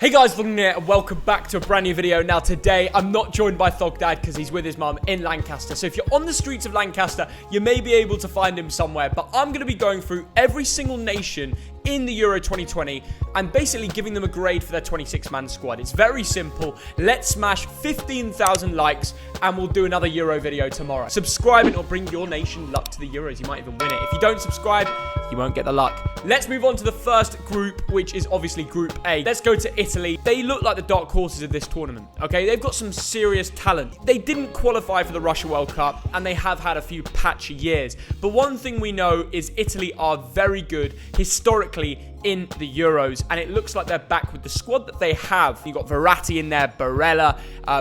Hey guys, Thogden here, and welcome back to a brand new video. Now today, I'm not joined by Thogdad because he's with his mum in Lancaster. So if you're on the streets of Lancaster, you may be able to find him somewhere. But I'm going to be going through every single nation in the Euro 2020 and basically giving them a grade for their 26-man squad. It's very simple. Let's smash 15,000 likes and we'll do another Euro video tomorrow. Subscribe and it'll bring your nation luck to the Euros. You might even win it. If you don't subscribe, you won't get the luck. Let's move on to the first group, which is obviously Group A. Let's go to Italy. They look like the dark horses of this tournament, okay? They've got some serious talent. They didn't qualify for the Russia World Cup, and they have had a few patchy years. But one thing we know is Italy are very good historically in the Euros, and it looks like they're back with the squad that they have. You've got Verratti in there, Barella,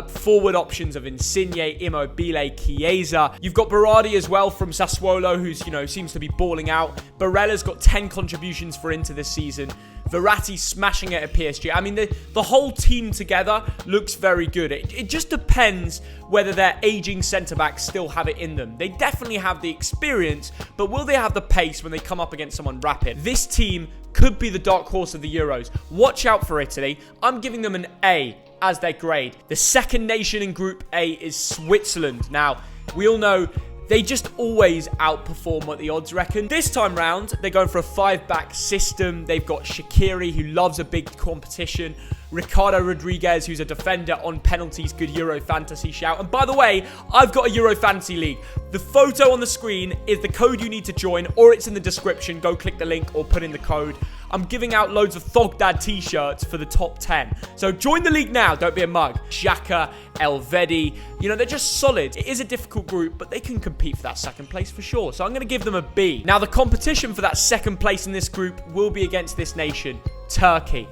forward options of Insigne, Immobile, Chiesa. You've got Berardi as well from Sassuolo, who's, seems to be balling out. Barella's got 10 contributions for Inter this season. Verratti smashing it at PSG. I mean, the whole team together looks very good. It just depends whether their aging centre-backs still have it in them. They definitely have the experience, but will they have the pace when they come up against someone rapid? This team could be the dark horse of the Euros. Watch out for Italy. I'm giving them an A as their grade. The second nation in Group A is Switzerland. Now, we all know they just always outperform what the odds reckon. This time round, they're going for a 5-back system. They've got Shaqiri, who loves a big competition. Ricardo Rodriguez, who's a defender on penalties. Good Euro Fantasy shout. And by the way, I've got a Euro Fantasy League. The photo on the screen is the code you need to join, or it's in the description. Go click the link or put in the code. I'm giving out loads of Thogdad t-shirts for the top 10. So join the league now. Don't be a mug. Xhaka, Elvedi, they're just solid. It is a difficult group, but they can compete for that second place for sure. So I'm going to give them a B. Now, the competition for that second place in this group will be against this nation, Turkey.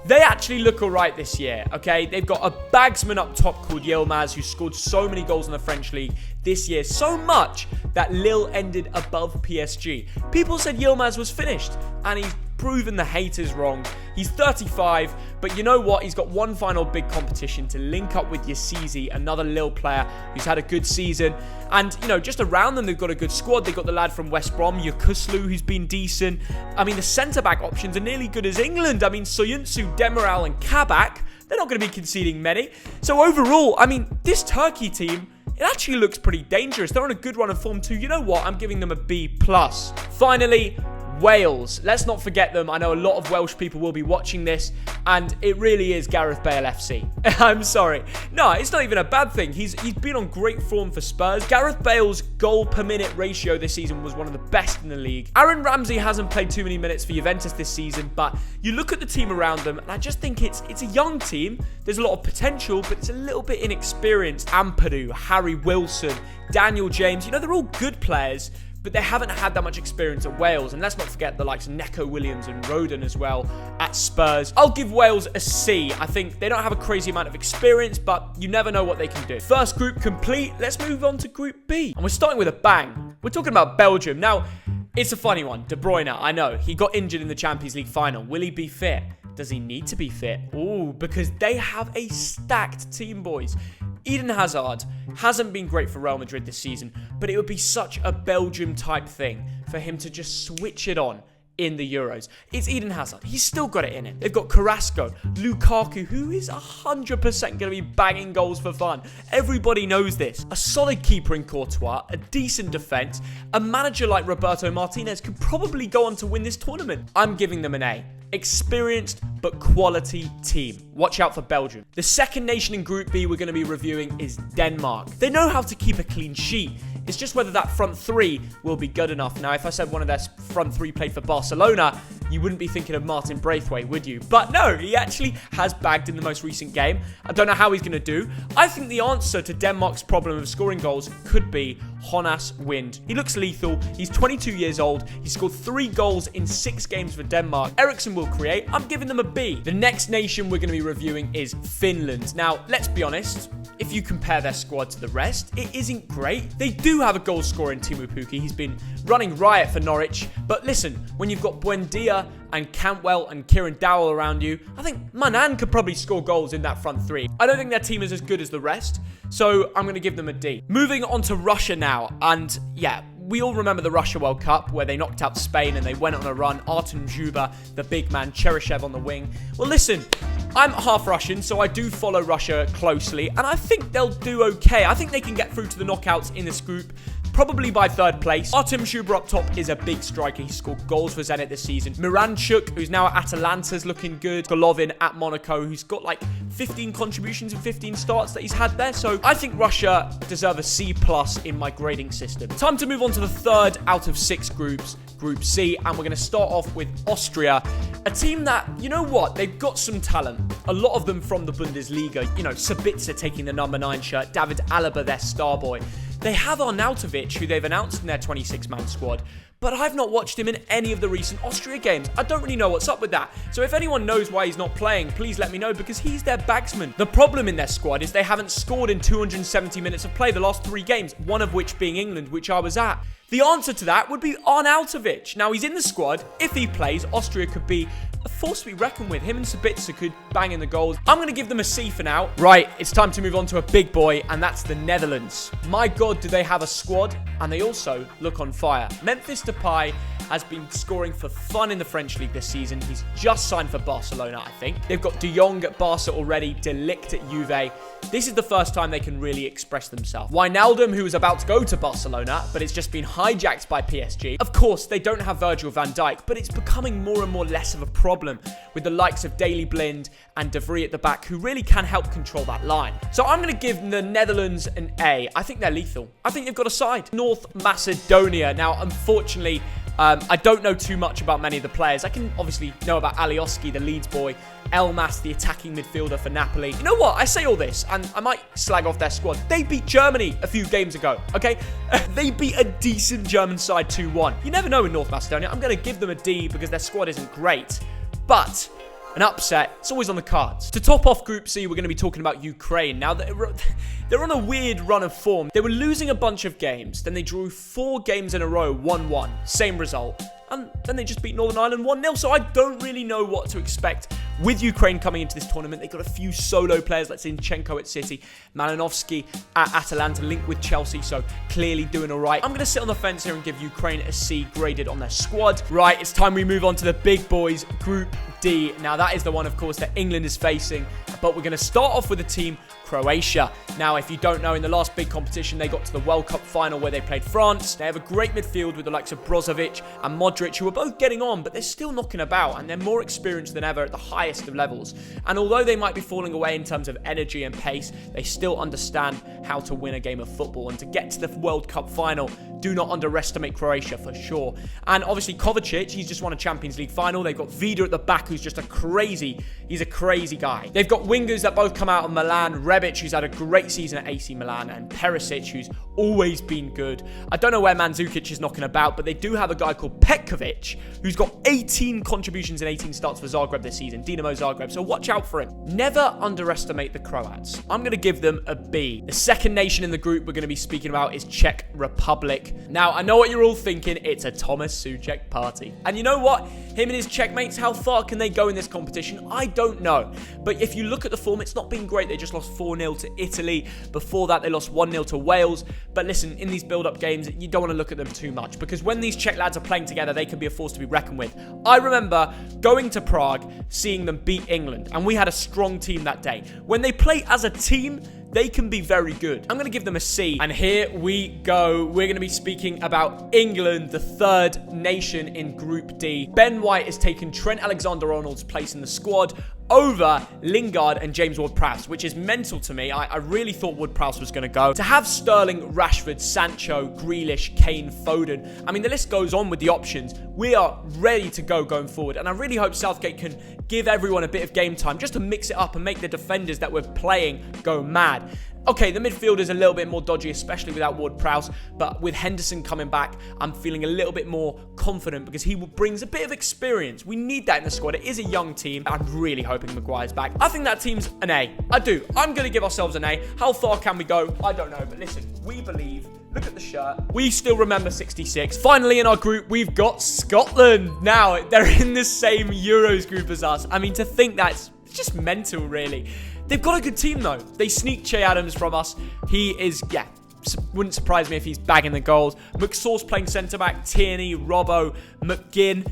They actually look alright this year, okay? They've got a bagsman up top called Yilmaz, who scored so many goals in the French league this year. So much that Lille ended above PSG. People said Yilmaz was finished, and he's proven the haters wrong. He's 35, but you know what? He's got one final big competition to link up with Yazizi, another Lille player who's had a good season. And, just around them, they've got a good squad. They've got the lad from West Brom, Yokuslu, who's been decent. I mean, the centre-back options are nearly good as England. I mean, Soyuncu, Demiral, and Kabak, they're not going to be conceding many. So overall, I mean, this Turkey team, it actually looks pretty dangerous. They're on a good run of form too. You know what? I'm giving them a B+. Finally, Wales. Let's not forget them. I know a lot of Welsh people will be watching this, and it really is Gareth Bale FC. I'm sorry. No, it's not even a bad thing. He's been on great form for Spurs. Gareth Bale's goal per minute ratio this season was one of the best in the league. Aaron Ramsey hasn't played too many minutes for Juventus this season, but you look at the team around them, and I just think it's a young team. There's a lot of potential, but it's a little bit inexperienced. Ampadu, Harry Wilson, Daniel James, they're all good players, but they haven't had that much experience at Wales. And let's not forget the likes of Neco Williams and Roden as well at Spurs. I'll give Wales a C. I think they don't have a crazy amount of experience, but you never know what they can do. First group complete. Let's move on to Group B. And we're starting with a bang. We're talking about Belgium. Now, it's a funny one. De Bruyne, I know. He got injured in the Champions League final. Will he be fit? Does he need to be fit? Ooh, because they have a stacked team, boys. Eden Hazard hasn't been great for Real Madrid this season, but it would be such a Belgium-type thing for him to just switch it on in the Euros. It's Eden Hazard. He's still got it in him. They've got Carrasco, Lukaku, who is 100% going to be banging goals for fun. Everybody knows this. A solid keeper in Courtois, a decent defense. A manager like Roberto Martinez could probably go on to win this tournament. I'm giving them an A. Experienced but quality team. Watch out for Belgium. The second nation in Group B we're going to be reviewing is Denmark. They know how to keep a clean sheet. It's just whether that front three will be good enough. Now, if I said one of their front three played for Barcelona, you wouldn't be thinking of Martin Braithwaite, would you? But no, he actually has bagged in the most recent game. I don't know how he's going to do. I think the answer to Denmark's problem of scoring goals could be Jonas Wind. He looks lethal. He's 22 years old. He scored 3 goals in 6 games for Denmark. Eriksson will create. I'm giving them a B. The next nation we're going to be reviewing is Finland. Now, let's be honest. If you compare their squad to the rest, it isn't great. They do have a goal scorer in Teemu Pukki. He's been running riot for Norwich. But listen, when you've got Buendia and Cantwell and Kieran Dowell around you, I think Manan could probably score goals in that front three. I don't think their team is as good as the rest, so I'm going to give them a D. Moving on to Russia now, and yeah, we all remember the Russia World Cup where they knocked out Spain and they went on a run. Artem Zhuba, the big man, Cheryshev on the wing. Well, listen, I'm half Russian, so I do follow Russia closely, and I think they'll do okay. I think they can get through to the knockouts in this group, probably by third place. Artem Zhuba up top is a big striker. He scored goals for Zenit this season. Miranchuk, who's now at Atalanta, is looking good. Golovin at Monaco, who's got like 15 contributions and 15 starts that he's had there. So I think Russia deserve a C+ in my grading system. Time to move on to the third out of 6 groups, Group C, and we're going to start off with Austria, a team that, you know what, they've got some talent. A lot of them from the Bundesliga. You know, Sabitzer taking the number 9 shirt, David Alaba, their star boy. They have Arnautovic, who they've announced in their 26-man squad, but I've not watched him in any of the recent Austria games. I don't really know what's up with that. So if anyone knows why he's not playing, please let me know, because he's their bagsman. The problem in their squad is they haven't scored in 270 minutes of play the last 3 games, one of which being England, which I was at. The answer to that would be Arnautovic. Now, he's in the squad. If he plays, Austria could be a force to be reckoned with. Him and Sabitzer could bang in the goals. I'm going to give them a C for now. Right, it's time to move on to a big boy, and that's the Netherlands. My God, do they have a squad, and they also look on fire. Memphis Depay has been scoring for fun in the French league this season. He's just signed for Barcelona, I think. They've got De Jong at Barca already, De Ligt at Juve. This is the first time they can really express themselves. Wijnaldum, who was about to go to Barcelona, but it's just been hijacked by PSG. Of course, they don't have Virgil van Dijk, but it's becoming more and more less of a problem with the likes of Daley Blind and De Vrij at the back, who really can help control that line. So I'm going to give the Netherlands an A. I think they're lethal. I think they've got a side. North Macedonia. Now, unfortunately, I don't know too much about many of the players. I can obviously know about Alioski, the Leeds boy, Elmas, the attacking midfielder for Napoli. You know what? I say all this, and I might slag off their squad. They beat Germany a few games ago, okay? They beat a decent German side 2-1. You never know in North Macedonia. I'm going to give them a D because their squad isn't great, but an upset, it's always on the cards. To top off Group C, we're going to be talking about Ukraine. Now, they're on a weird run of form. They were losing a bunch of games, then they drew 4 games in a row, 1-1, same result. And then they just beat Northern Ireland 1-0, so I don't really know what to expect with Ukraine coming into this tournament. They've got a few solo players, like Zinchenko at City, Malinovsky at Atalanta, linked with Chelsea, so clearly doing all right. I'm going to sit on the fence here and give Ukraine a C graded on their squad. Right, it's time we move on to the big boys, Group D. Now, that is the one, of course, that England is facing, but we're going to start off with the team Croatia. Now, if you don't know, in the last big competition, they got to the World Cup final where they played France. They have a great midfield with the likes of Brozovic and Modric, who are both getting on, but they're still knocking about, and they're more experienced than ever at the highest of levels. And although they might be falling away in terms of energy and pace, they still understand how to win a game of football. And to get to the World Cup final, do not underestimate Croatia for sure. And obviously Kovacic, he's just won a Champions League final. They've got Vida at the back, who's just he's a crazy guy. They've got wingers that both come out of Milan, Rebic, who's had a great season at AC Milan, and Perisic, who's always been good. I don't know where Mandzukic is knocking about, but they do have a guy called Petkovic, who's got 18 contributions and 18 starts for Zagreb this season, Dinamo Zagreb, so watch out for him. Never underestimate the Croats. I'm going to give them a B. The second nation in the group we're going to be speaking about is Czech Republic. Now, I know what you're all thinking, it's a Thomas Souček party. And you know what? Him and his Czech mates, how far can they go in this competition? I don't know. But if you look at the form, it's not been great. They just lost 4-0 to Italy. Before that, they lost 1-0 to Wales. But listen, in these build-up games, you don't want to look at them too much, because when these Czech lads are playing together, they can be a force to be reckoned with. I remember going to Prague, seeing them beat England, and we had a strong team that day. When they play as a team, they can be very good. I'm going to give them a C. And here we go. We're going to be speaking about England, the third nation in Group D. Ben White has taken Trent Alexander-Arnold's place in the squad over Lingard and James Ward-Prowse, which is mental to me. I really thought Ward-Prowse was going to go. To have Sterling, Rashford, Sancho, Grealish, Kane, Foden, I mean, the list goes on with the options. We are ready to go going forward, and I really hope Southgate can give everyone a bit of game time just to mix it up and make the defenders that we're playing go mad. Okay, the midfield is a little bit more dodgy, especially without Ward-Prowse, but with Henderson coming back, I'm feeling a little bit more confident because he brings a bit of experience. We need that in the squad. It is a young team. I'm really hoping Maguire's back. I think that team's an A. I do. I'm going to give ourselves an A. How far can we go? I don't know, but listen, we believe. Look at the shirt. We still remember 66. Finally, in our group, we've got Scotland. Now, they're in the same Euros group as us. I mean, to think that's just mental, really. They've got a good team, though. They sneaked Che Adams from us. He is, Wouldn't surprise me if he's bagging the goals. McSauce playing centre-back, Tierney, Robbo, McGinn.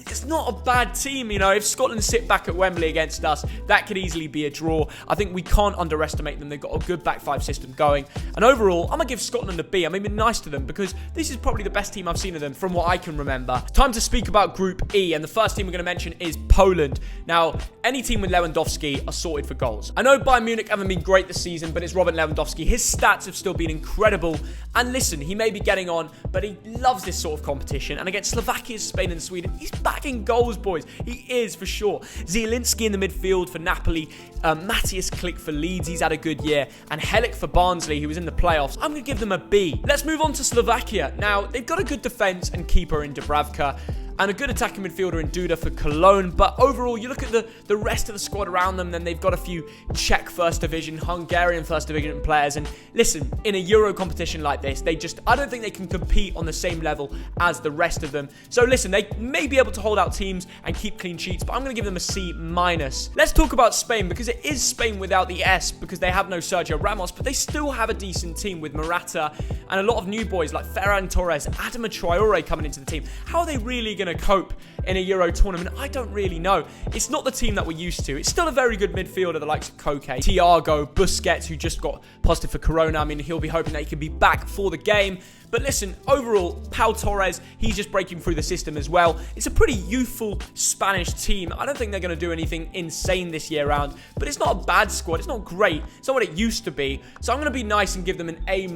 It's not a bad team, you know. If Scotland sit back at Wembley against us, that could easily be a draw. I think we can't underestimate them. They've got a good back five system going. And overall, I'm going to give Scotland a B. I'm being nice to them because this is probably the best team I've seen of them from what I can remember. Time to speak about Group E. And the first team we're going to mention is Poland. Now, any team with Lewandowski are sorted for goals. I know Bayern Munich haven't been great this season, but it's Robert Lewandowski. His stats have still been incredible. And listen, he may be getting on, but he loves this sort of competition. And against Slovakia, Spain and Sweden, he's bagging goals, boys. He is, for sure. Zielinski in the midfield for Napoli. Matthias Klich for Leeds. He's had a good year. And Helik for Barnsley, who was in the playoffs. I'm going to give them a B. Let's move on to Slovakia. Now, they've got a good defence and keeper in Dubravka. And a good attacking midfielder in Duda for Cologne. But overall, you look at the rest of the squad around them, then they've got a few Czech First Division, Hungarian First Division players. And listen, in a Euro competition like this, I don't think they can compete on the same level as the rest of them. So listen, they may be able to hold out teams and keep clean sheets, but I'm going to give them a C-. Let's talk about Spain, because it is Spain without the S, because they have no Sergio Ramos, but they still have a decent team with Morata and a lot of new boys like Ferran Torres, Adama Traore coming into the team. How are they really going to cope in a Euro tournament? I don't really know. It's not the team that we're used to. It's still a very good midfielder, the likes of Koke, Thiago, Busquets, who just got positive for Corona. I mean, he'll be hoping that he can be back for the game. But listen, overall, Pau Torres, he's just breaking through the system as well. It's a pretty youthful Spanish team. I don't think they're going to do anything insane this year round, but it's not a bad squad. It's not great. It's not what it used to be. So I'm going to be nice and give them an A-.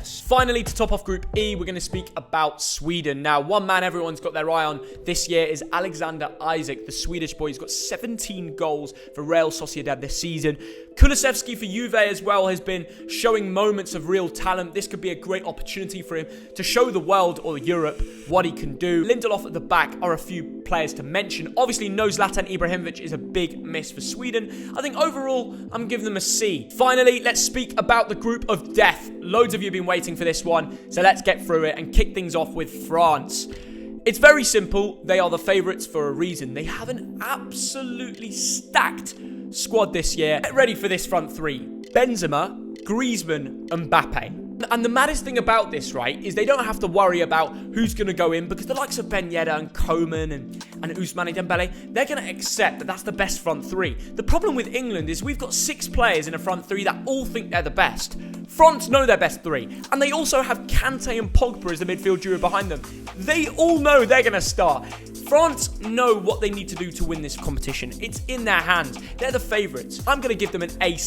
Finally, to top off Group E, we're going to speak about Sweden. Now, one man everyone's got their eye on this year is Alexander Isak, the Swedish boy. He's got 17 goals for Real Sociedad this season. Kulusevski for Juve as well has been showing moments of real talent. This could be a great opportunity for him to show the world or Europe what he can do. Lindelof at the back are a few players to mention. Obviously, no Zlatan Ibrahimovic is a big miss for Sweden. I think overall, I'm giving them a C. Finally, let's speak about the group of death. Loads of you have been waiting for this one, so let's get through it and kick things off with France. It's very simple. They are the favourites for a reason. They have an absolutely stacked squad this year. Get ready for this front three. Benzema, Griezmann, Mbappe. And the maddest thing about this, right, is they don't have to worry about who's going to go in, because the likes of Ben Yedder and Coman and Ousmane Dembele, they're going to accept that that's the best front three. The problem with England is we've got 6 players in a front three that all think they're the best. France know their best three. And they also have Kante and Pogba as the midfield duo behind them. They all know they're going to start. France know what they need to do to win this competition. It's in their hands. They're the favourites. I'm going to give them an A*.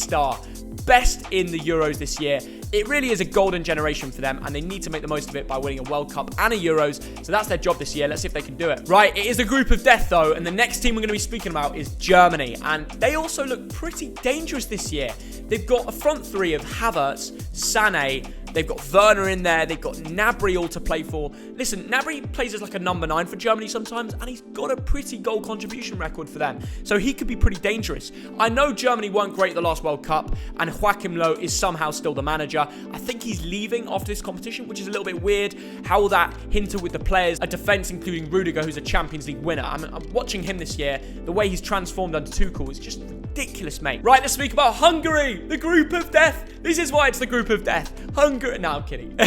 Best in the Euros this year. It really is a golden generation for them, and they need to make the most of it by winning a World Cup and a Euros. So that's their job this year. Let's see if they can do it. Right, it is a group of death, though, and the next team we're going to be speaking about is Germany, and they also look pretty dangerous this year. They've got a front three of Havertz, Sané, they've got Werner in there, they've got Gnabry all to play for. Listen, Gnabry plays as like a number 9 for Germany sometimes, and he's got a pretty goal contribution record for them, so he could be pretty dangerous. I know Germany weren't great at the last World Cup, and Joachim Low is somehow still the manager. I think he's leaving after this competition, which is a little bit weird. How will that hinder with the players? A defence including Rudiger, who's a Champions League winner. I'm watching him this year. The way he's transformed under Tuchel is just ridiculous, mate. Right, let's speak about Hungary, the group of death. This is why it's the group of death. Hungary. No, I'm kidding.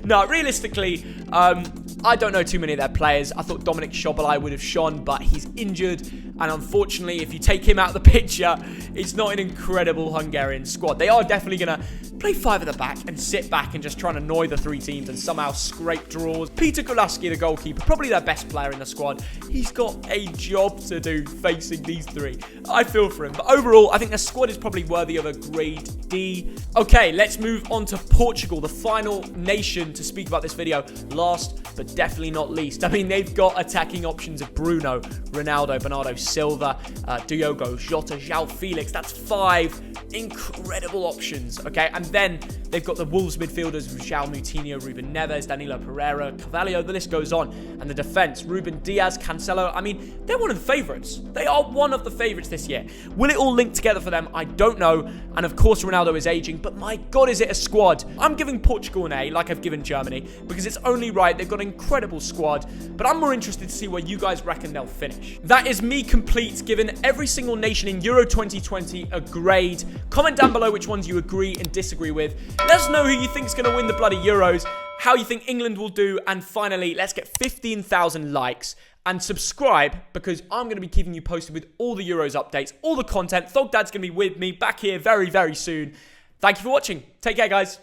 No, realistically, I don't know too many of their players. I thought Dominic Szoboszlai would have shone, but he's injured. And unfortunately, if you take him out of the picture, it's not an incredible Hungarian squad. They are definitely going to play 5 at the back and sit back and just try and annoy the 3 teams and somehow scrape draws. Peter Gulaski, the goalkeeper, probably their best player in the squad. He's got a job to do facing these 3. I feel for him. But overall, I think their squad is probably worthy of a grade D. Okay, let's move on to Portugal, the final nation to speak about this video. Last but definitely not least. I mean, they've got attacking options of Bruno, Ronaldo, Bernardo Silva, Diogo Jota, João Felix. That's 5 incredible options, okay? And then they've got the Wolves midfielders, João Moutinho, Ruben Neves, Danilo Pereira, Carvalho, the list goes on. And the defense, Ruben Diaz, Cancelo. I mean, they're one of the favourites. They are one of the favourites this year. Will it all link together for them? I don't know. And of course, Ronaldo is aging, but my God, is it a squad? I'm giving Portugal an A, like I've given Germany, because it's only right. They've got an incredible squad, but I'm more interested to see where you guys reckon they'll finish. That is me complete, giving every single nation in Euro 2020 a grade. Comment down below which ones you agree and disagree with. Let us know who you think's going to win the bloody Euros, how you think England will do, and finally, let's get 15,000 likes. And subscribe, because I'm going to be keeping you posted with all the Euros updates, all the content. Thogdad's going to be with me back here very, very soon. Thank you for watching. Take care, guys.